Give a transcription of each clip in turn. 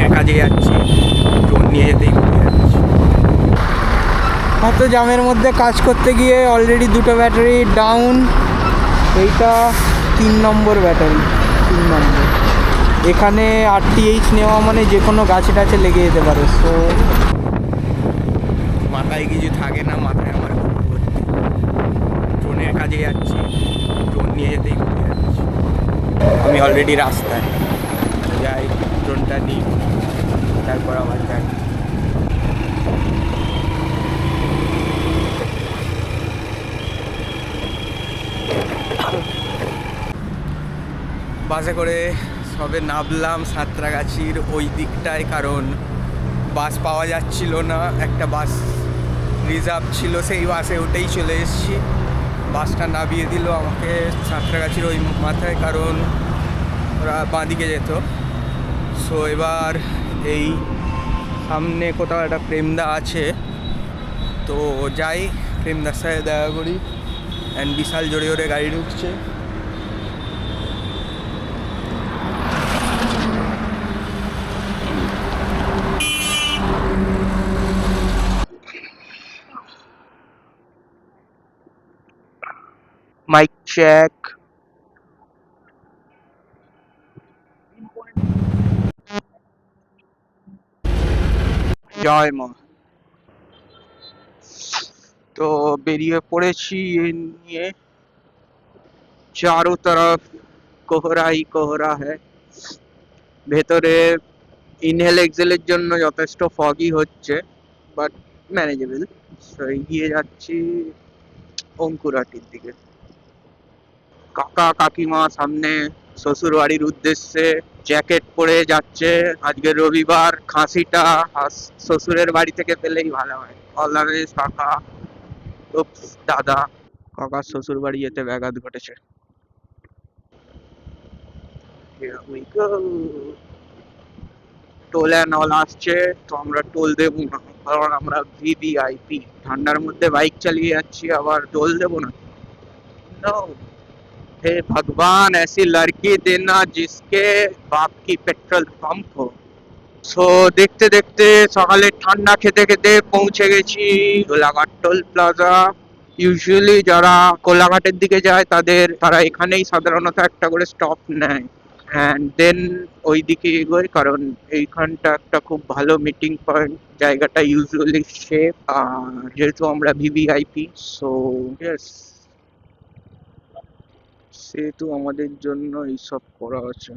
ড্রোনের কাজে যাচ্ছি, ড্রোন নিয়ে যেতেই ভুলে যাচ্ছি। এত জামের মধ্যে কাজ করতে গিয়ে অলরেডি দুটো ব্যাটারি ডাউন। এইটা 3 নম্বর ব্যাটারি, 3 নম্বর। এখানে RTH নেওয়া মানে যে কোনো গাছে টাছে লেগে যেতে পারে। সো মাথায় কিছু থাকে না, মাথায় আমার ভর্তি। ড্রোনের কাজে যাচ্ছি, ড্রোন নিয়ে যেতেই ভুলে যাচ্ছি। আমি অলরেডি রাস্তায় যাই, ড্রোনটা নিই, তারপর আবার যাই। বাসে করে সবে নামলাম সাঁতরাগাছির ওই দিকটায়, কারণ বাস পাওয়া যাচ্ছিল না। একটা বাস রিজার্ভ ছিল, সেই বাসে উঠেই চলে এসেছি। বাসটা নামিয়ে দিল আমাকে সাঁতরাগাছির ওই মাথায়, কারণ ওরা বাঁদিকে যেত। সো এবার এই সামনে কোথাও একটা প্রেমদা আছে, তো যাই প্রেমদার সাথে দেখা করি। অ্যান্ড বিশাল জোরে জোরে গাড়ি ঢুকছে। Mic check. জয় মা। তো বেরিয়ে পড়েছি এ নিয়ে। চারো তরফ কোহরাই কোহরা হ্যায়। ভেতরে ইনহেল এক্সেলের জন্য যথেষ্ট ফগি হচ্ছে, বাট ম্যানেজেবল। সো এগিয়ে যাচ্ছি অঙ্কুরাটির দিকে। কাকা কাকিমা সামনে শ্বশুর বাড়ির উদ্দেশ্যে জ্যাকেট পরে যাচ্ছে। আজকে রবিবার, খাসিটা শ্বশুরের বাড়ি থেকে পেলেই ভালো হয়। অলওয়েজ কাকা, দাদা। কাকার শ্বশুর বাড়ি যেতে ব্যাঘাত ঘটেছে। Here we go. Toll and all আসছে, তো আমরা টোল দেবো না, কারণ আমরা ভিভিআইপি। ঠান্ডার মধ্যে বাইক চালিয়ে যাচ্ছি, আবার টোল দেবো না? নো। हे भगवान ऐसी लड़की देना जिसके बाप की पेट्रोल पंप हो। সো দেখতে দেখতে সকালে ঠান্ডা খেতে খেতে পৌঁছে গেছি কোলাঘাট টোল প্লাজা। ইউজুয়ালি যারা কোলাঘাটের দিকে যায় তারা এখানেই সাধারণত একটা করে স্টপ নেয়, অ্যান্ড দেন ওই দিকে এগোয়, কারণ এইখানটা একটা খুব ভালো মিটিং পয়েন্ট। জায়গাটা ইউজুয়ালি সেফ, আর যেহেতু আমরা ভিভিআইপি, সো ইয়েস, সেহেতু আমাদের জন্য এইসব করা আছে।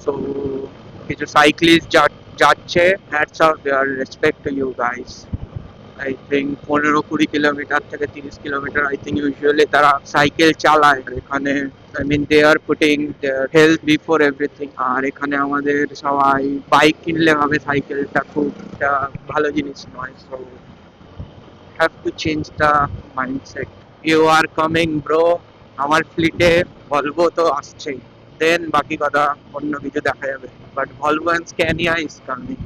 সো কিছু সাইক্লিস্ট যাচ্ছে, hats off, there respect to you guys. I think 15-20 kilometre থেকে 30 কিলোমিটার আই থিঙ্ক ইউজুয়ালি তারা সাইকেল চালায় এখানে। I mean they are putting their health before everything. আর এখানে আমাদের সবাই বাইক কিনলে হবে, সাইকেলটা খুব একটা ভালো জিনিস নয়। So have to change the mindset. You are coming bro. আমার ফ্লিটে ভলভো তো আসছেই, দেন বাকি কথা অন্য কিছু দেখা যাবে। But Volvo and Scania is coming.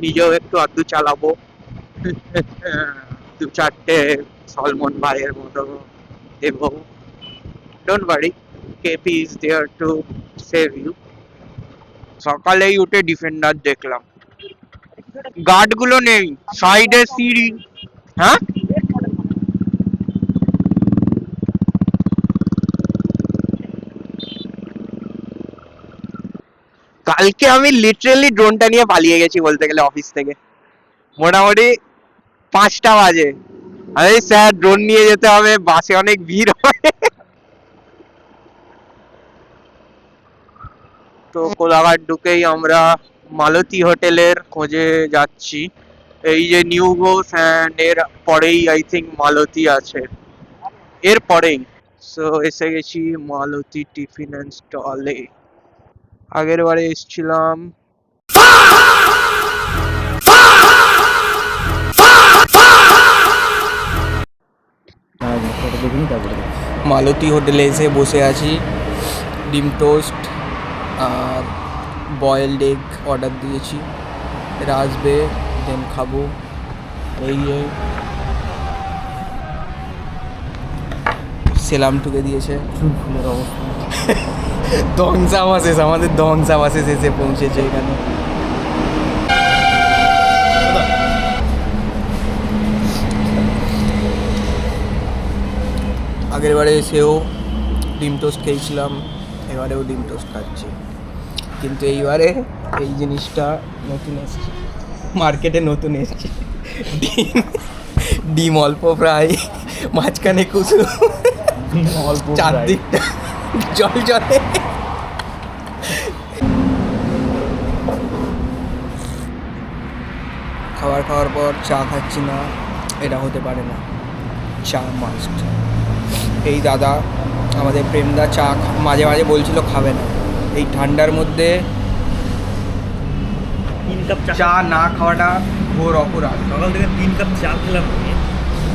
নিজেও একটু আধটু চালাবো, 2-4টে সলমন ভাইয়ের মতো দেবো। Don't worry, KP is there to save you. সকালেই উঠে ডিফেন্ডার দেখলাম, গার্ডগুলো নেই, সাইডে সিঁড়ি। হ্যাঁ, কালকে আমি লিটারালি ড্রোনটা নিয়ে পালিয়ে গেছি বলতে গেলে অফিস থেকে। মোটামুটি 5টা বাজে, আরে স্যার ড্রোন নিয়ে যেতে হবে, বাসে অনেক ভিড় হবে। তো কোলাঘাট ঢুকেই আমরা মালতী হোটেলের খোঁজে যাচ্ছি। এই যে নিউ ঘোষ, অ্যান্ড এর পরেই আই থিঙ্ক মালতী আছে, এর পরেই। সো এসে গেছি মালতী টিফিন অ্যান্ড স্টলে। আগের বারে এসেছিলাম। মালতী হোটেলে এসে বসে আছি, ডিম টোস্ট আর বয়েলড এগ অর্ডার দিয়েছি, আসবে দেন খাবো। এই যে সেলাম ঠুকে দিয়েছে, চুল ফুলের অবস্থা। ধ্বংসাবশেষ, আমাদের ধ্বংসাবশেষ এসে পৌঁছেছে এখানে। আগের বারে এসেও ডিম টোস্ট খেয়েছিলাম, এবারেও ডিম টোস্ট খাচ্ছি, কিন্তু এইবারে এই জিনিসটা নতুন এসছে, মার্কেটে নতুন এসছে। ডিম ডিম অল্প ফ্রাই, মাঝখানে কুসু, চারদিকটা জল জলে। খাবার খাওয়ার পর চা খাচ্ছি না, এটা হতে পারে না, চা মাস্ট। এই দাদা আমাদের প্রেমদা চা মাঝে মাঝে বলছিল খাবে না, এই ঠান্ডার মধ্যে 3 কাপ চা না খাওয়াটা ঘোর অপরাধ। সকাল থেকে 3 কাপ চা খেলাম,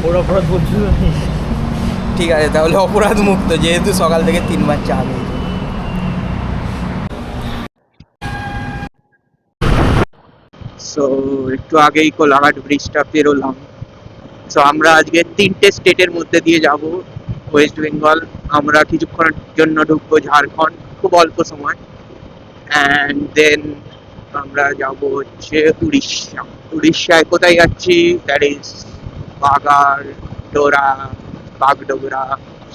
ওর অপরাধ বলছিল। ঠিক আছে, তাহলে অপরাধ মুক্ত, যেহেতু সকাল থেকে 3 বার চা খেয়েছি। সো একটু আগেই কোলাঘাট ব্রিজটা পেরোলাম। সো আমরা আজকে 3টে স্টেটের মধ্যে দিয়ে যাব। ওয়েস্ট বেঙ্গল, আমরা কিছুক্ষণের জন্য ঢুকবো ঝাড়খণ্ড, খুব অল্প সময়, অ্যান্ড দেন আমরা যাব হচ্ছে উড়িষ্যা। উড়িষ্যায় কোথায় যাচ্ছি? That is Bagdogra.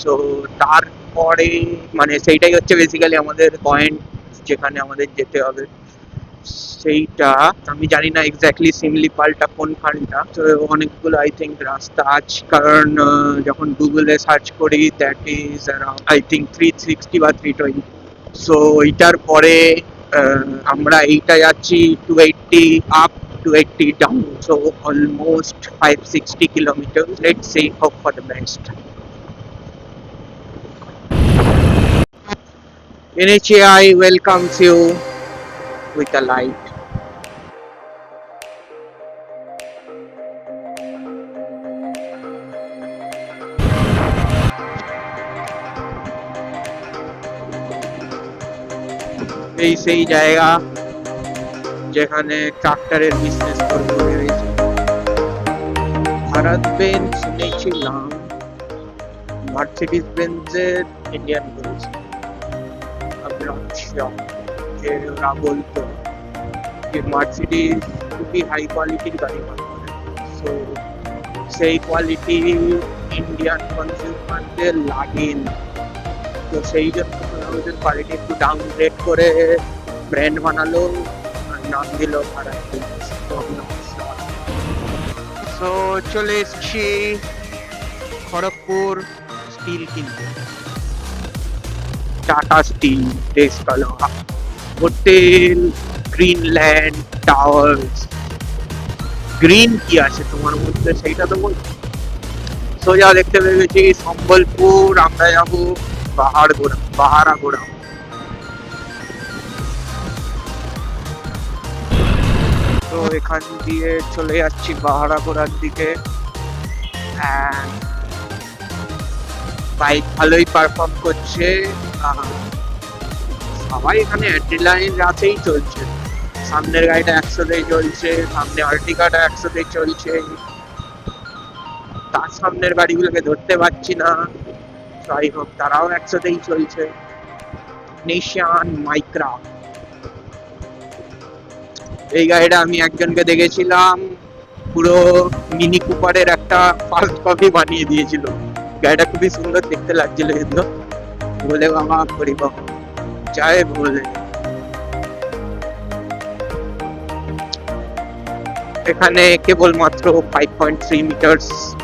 সো তারপরে মানে সেইটাই হচ্ছে বেসিক্যালি আমাদের পয়েন্ট, যেখানে আমাদের যেতে হবে। সেইটা আমি জানি না এক্স্যাক্টলি সিমলিপালটা কোনখানটা, তো অনেকগুলো আই থিঙ্ক রাস্তা আছে, কারণ যখন গুগলে সার্চ করি that is around I think 360 বা 320। সো এইটার পরে আমরা এইটা যাচ্ছি 280 up, 280 down, so almost 560 kilometre. Let's see, hope for the best. NHAI welcomes you with a light. এই সেই জায়গা যেখানে ট্রাক্টরের বিজনেস করতে হয়েছে। ভারত বেঞ্চ শুনেছিলাম মার্সিডিজ বেঞ্জের ইন্ডিয়ান করেছে। যে ওরা বলতো যে মার্সিডিজ খুবই হাই কোয়ালিটির গাড়ি বানাবে, সো সেই কোয়ালিটি ইন্ডিয়ান কনজিউমারদের লাগেনি, তো সেই জন্য ওদের কোয়ালিটি একটু ডাউনগ্রেড করে ব্র্যান্ড বানালো আর নাম দিল ভারত বেঞ্জ। সো চলে এসছি খড়গপুর স্টিল কিনতে। টাটা স্টিল, ডেস্কালোয়া, হোটেল, গ্রিনল্যান্ড টাওয়ার্স। গ্রিন কি আছে তোমার মধ্যে সেইটা তো বল। সোজা দেখতে পেয়েছি সম্বলপুর, আমরা যাবো বাহারাগোড়া। তো এখান দিয়ে চলে যাচ্ছি বাহারাগোড়ার দিকে। বাইক ভালোই পারফর্ম করছে, সবাই এখানে অ্যাড্রিনালাইন রাতেই চলছে। সামনের গাড়িটা 100তেই চলছে, সামনে আর্টিকাটা 100তেই চলছে, তার সামনের গাড়িগুলোকে ধরতে পারছি না, যাই হোক তারাও 100তেই চলছে। নিশান মাইক্রা, এই গাড়িটা আমি একজনকে দেখেছিলাম পুরো মিনি কুপারের একটা ফার্স্ট কপি বানিয়ে দিয়েছিল। গাড়িটা খুবই সুন্দর দেখতে লাগছিল, কিন্তু বলে বাবা পরিবহন চায় বলে। এখানে কেবলমাত্র 5.3 মিটার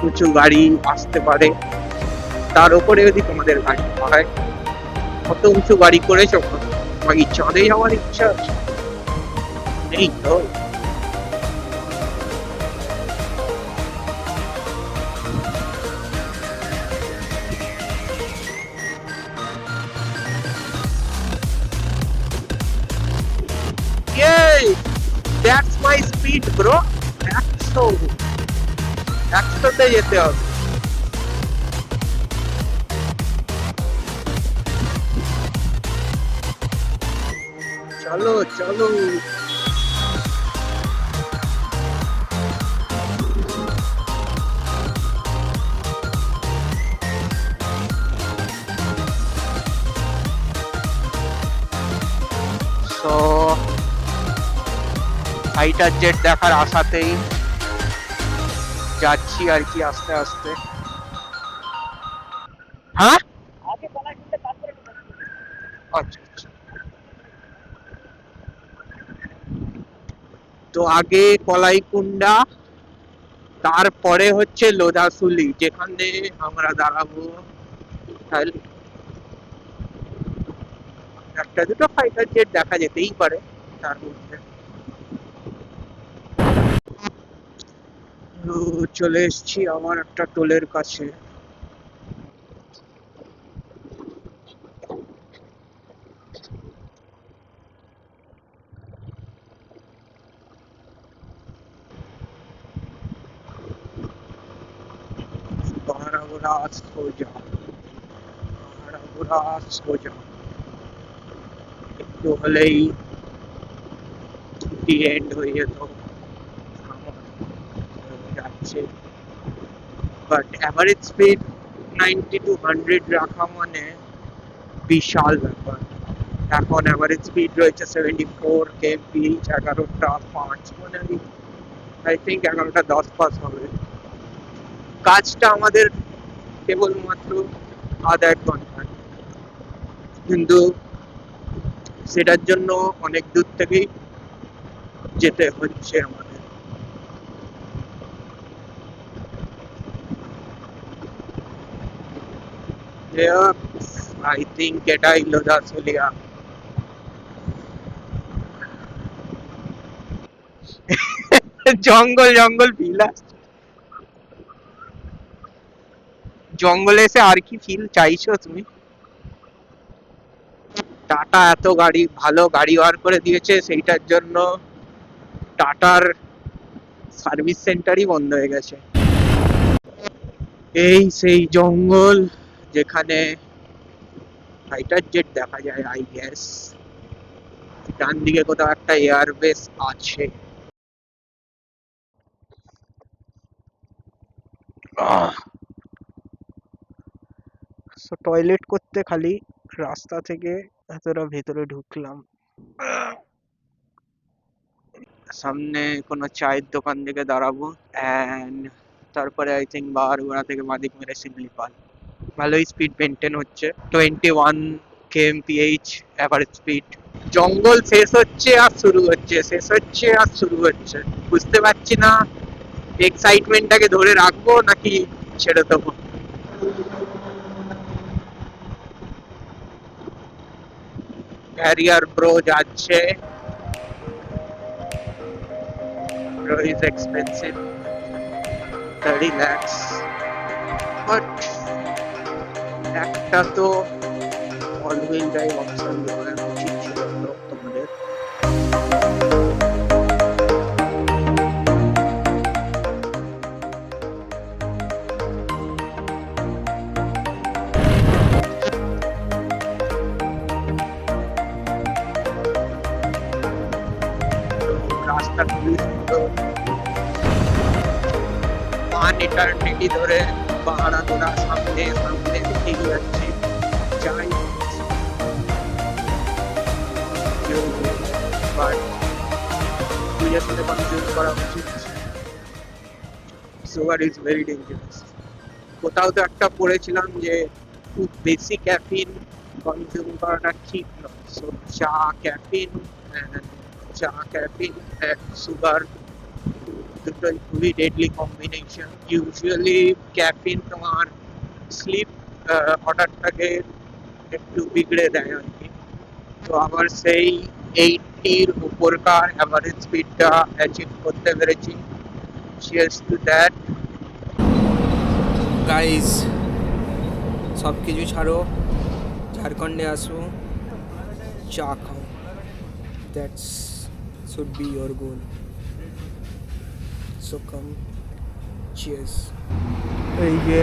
উঁচু গাড়ি আসতে পারে, তার উপরে যদি তোমাদের গাড়ি হয়। কত উঁচু গাড়ি করেছো? আমার চাঁদে যাওয়ার ইচ্ছা আছে, নেই তো। Yay! That's my speed, bro. 100তে যেতে হবে। চলো চলো। তো ফাইটার জেট দেখার আশাতেই যাচ্ছি আর কি আস্তে আস্তে। হ্যাঁ আচ্ছা আচ্ছা। তো আগে কলাইকুণ্ডা, তারপরে হচ্ছে লোধাশুলি, যেখানে আমরা দাঁড়াবো। তাহলে একটা দুটো ফাইটার জেট দেখা যেতেই পারে তার মধ্যে। তো চলে এসেছি আমার একটা টোলের কাছে। বারাগুড়া সোজা, বারাগুড়া সোজা, একটু হলেই ছুটি এন্ড হয়ে যেত আমার। যাচ্ছে, বাট অ্যাভারেজ স্পিড 90 to 100 রাখা মানে বিশাল ব্যাপার। এখন অ্যাভারেজ স্পিড রয়েছে 74 kmph, 11টা 5 মানে আই থিঙ্ক 11টা 10 পাস হবে। কাজটা আমাদের কেবলমাত্র আধা 1 ঘন্টা, কিন্তু সেটার জন্য অনেক দূর থেকেই যেতে হচ্ছে আমাদের। আই থিঙ্ক এটাই লোধাশুলিয়া। জঙ্গল জঙ্গল ফিল আসছে। জঙ্গলে এসে আর কি ফিল চাইছো তুমি? টাটা এত গাড়ি, ভালো গাড়ি বার করে দিয়েছে, সেইটার জন্য টাটার সার্ভিস সেন্টারই বন্ধ হয়ে গেছে। এই সেই জঙ্গল যেখানে ফাইটার জেট দেখা যায় আই গেস। ডান দিকে কোথাও একটা এয়ারবেস আছে। সো টয়লেট করতে খালি রাস্তা থেকে এতটা ভেতরে ঢুকলাম। সামনে কোনো চায়ের দোকান থেকে দাঁড়াবো, অ্যান্ড তারপরে আই থিঙ্ক বারগুড়া থেকে বাঁদিক মেরে শিমলিপাল। ভালোই স্পিড মেনটেন হচ্ছে, 21 kmph অ্যাভারেজ স্পিড। জঙ্গল শেষ হচ্ছে আর শুরু হচ্ছে, শেষ হচ্ছে আর শুরু হচ্ছে, বুঝতে পারছি না এক্সাইটমেন্টটাকে ধরে রাখবো নাকি ছেড়ে দেবো। ক্যারিয়ার ব্রো যাচ্ছে, bro is expensive, 30 lakhs, but একটা তো অল হুইল ড্রাইভ অপশন দেওয়া উচিত ছিল তোমাদের। রাস্তা খুবই সুন্দর, ওয়ান ইটারনিটি ধরে বারাগুড়া সামনে সামনে এগিয়ে যাচ্ছে। যাই বাট বুঝে শুনে কনজিউম করা উচিত। Sugar is very dangerous. কোথাও তো একটা পড়েছিলাম যে খুব বেশি ক্যাফিন কনজিউম করাটা ঠিক নয়। সো চা ক্যাফিন অ্যান্ড সুগার দুটোই খুবই ডেডলি কম্বিনেশন। ইউজুয়ালি ক্যাফিন তোমার স্লিপ অর্ডারটাকে একটু বিগড়ে দেয় আর কি। তো আবার সেই 80-র উপরকার অ্যাভারেজ স্পিডটা অ্যাচিভ করতে পেরেছি, চিয়ার্স টু দ্যাট। গাইজ সব কিছু ছাড়ো, ঝাড়খণ্ডে আসো, চা খাও, that's should be your goal. So come, cheers. এই যে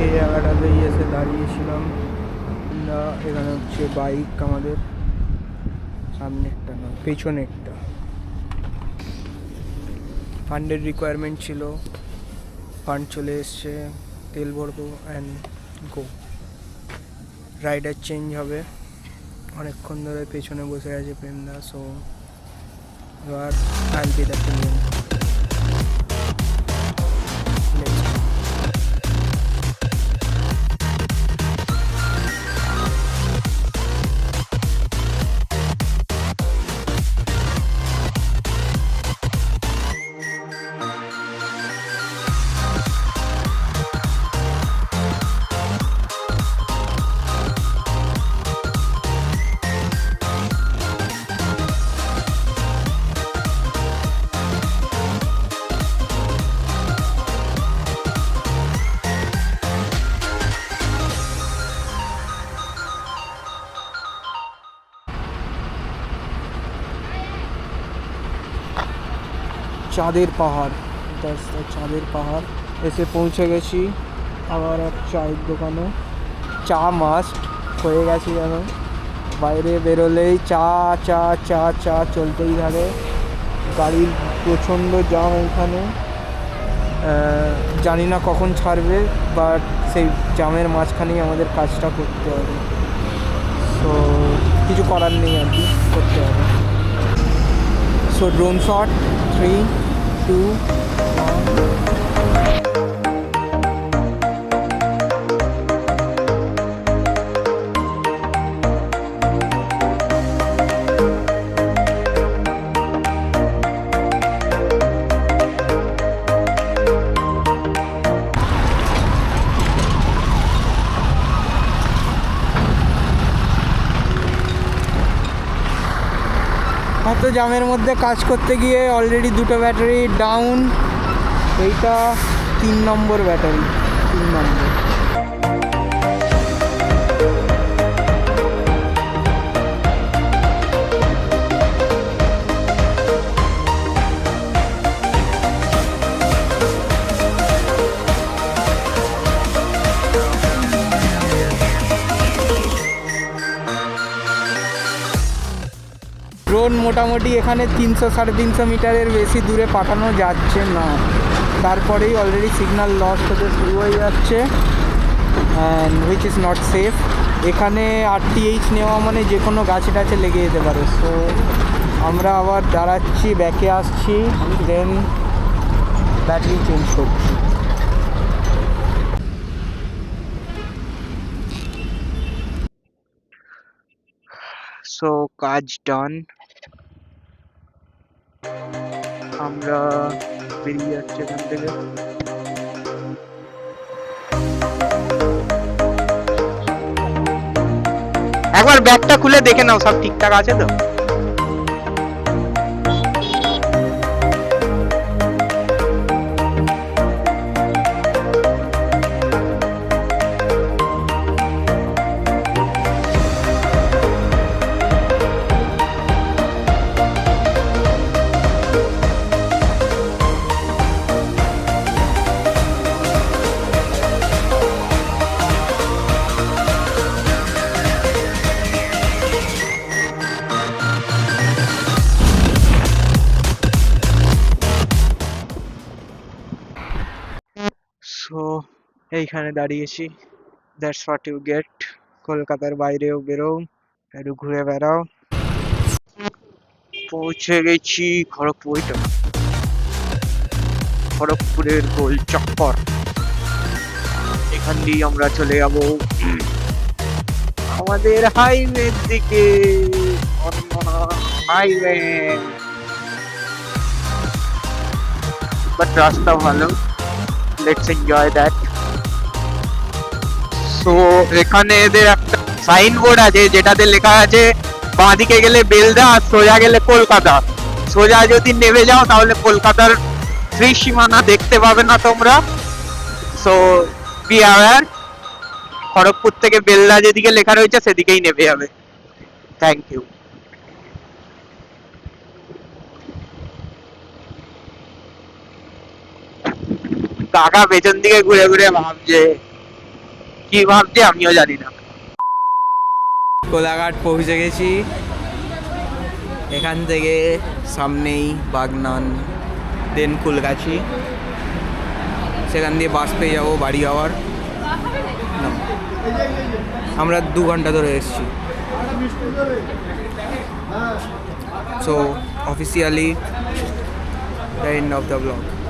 এই জায়গাটাতেই এসে দাঁড়িয়েছিলাম আমরা। এখানে হচ্ছে বাইক আমাদের, সামনে একটা না পেছনে একটা। ফান্ডের রিকোয়ারমেন্ট ছিল, ফান্ড চলে এসছে, তেল ভরবো অ্যান্ড গো। রাইডার চেঞ্জ হবে, অনেকক্ষণ ধরে পেছনে বসে আছে প্রেমদা, সো এবার আইল পে দ্য ট্রেন। চাঁদের পাহাড়, চাঁদের পাহাড় এসে পৌঁছে গেছি। আবার এক চায়ের দোকানে, চা মাস্ট হয়ে গেছি যেন, বাইরে বেরোলেই চা চা চা চা চলতেই থাকে। গাড়ির প্রচণ্ড জ্যাম এখানে, জানি না কখন ছাড়বে, বাট সেই জ্যামের মাঝখানেই আমাদের কাজটা করতে হবে। তো কিছু করার নেই আর কি, করতে হবে। So drone shot, 3, 2, 1। এত জ্যামের মধ্যে কাজ করতে গিয়ে অলরেডি 2টো ব্যাটারি ডাউন। এইটা 3 নম্বর ব্যাটারি, 3 নম্বর। ড্রোন মোটামুটি এখানে 300-350 মিটারের বেশি দূরে পাঠানো যাচ্ছে না, তারপরেই অলরেডি সিগন্যাল লস হতে শুরু হয়ে যাচ্ছে, and which is not safe. এখানে RTH নেওয়া মানে যে কোনো গাছে টাছে লেগে যেতে পারে। সো আমরা আবার দাঁড়াচ্ছি, ব্যাকে আসছি, দেন ব্যাটারি চেঞ্জ করছি। সো কাজ ডান, আমরা বেরিয়ে যাচ্ছি এখান থেকে। একবার ব্যাগটা খুলে দেখে নাও সব ঠিকঠাক আছে তো। সো এইখানে দাঁড়িয়েছি, দ্যাটস হোয়াট ইউ গেট। কলকাতার বাইরেও বেরো, একটু ঘুরে বেড়াও। পৌঁছে গেছি খড়গপুর, খড়গপুরের গোল চক্কর। এখান দিয়ে আমরা চলে যাব আমাদের হাইওয়ের দিকে, হাইওয়ে। বাট রাস্তা ভালো, লেটস এনজয় দ্যাট। সো এখানে এদের একটা সাইনবোর্ড আছে যেটাতে লেখা আছে বাঁদিকে গেলে বেলদা আর সোজা গেলে কলকাতা। সোজা যদি নেমে যাও তাহলে কলকাতার ত্রিসীমানা দেখতে পাবে না তোমরা। সো বি অ্যাওয়্যার, খড়গপুর থেকে বেলদা যেদিকে লেখা রয়েছে সেদিকেই নেমে যাবে। Thank you. কাকা পেছন দিকে ঘুরে ঘুরে ভাবছে, কি ভাবছে আমিও জানি না। কোলাঘাট পৌঁছে গেছি। এখান থেকে সামনেই বাগনান, দেন কুলগাছি, সেখান দিয়ে বাস পেয়ে যাবো বাড়ি যাওয়ার। আমরা 2 ঘন্টা ধরে এসেছি। So officially the end of the vlog.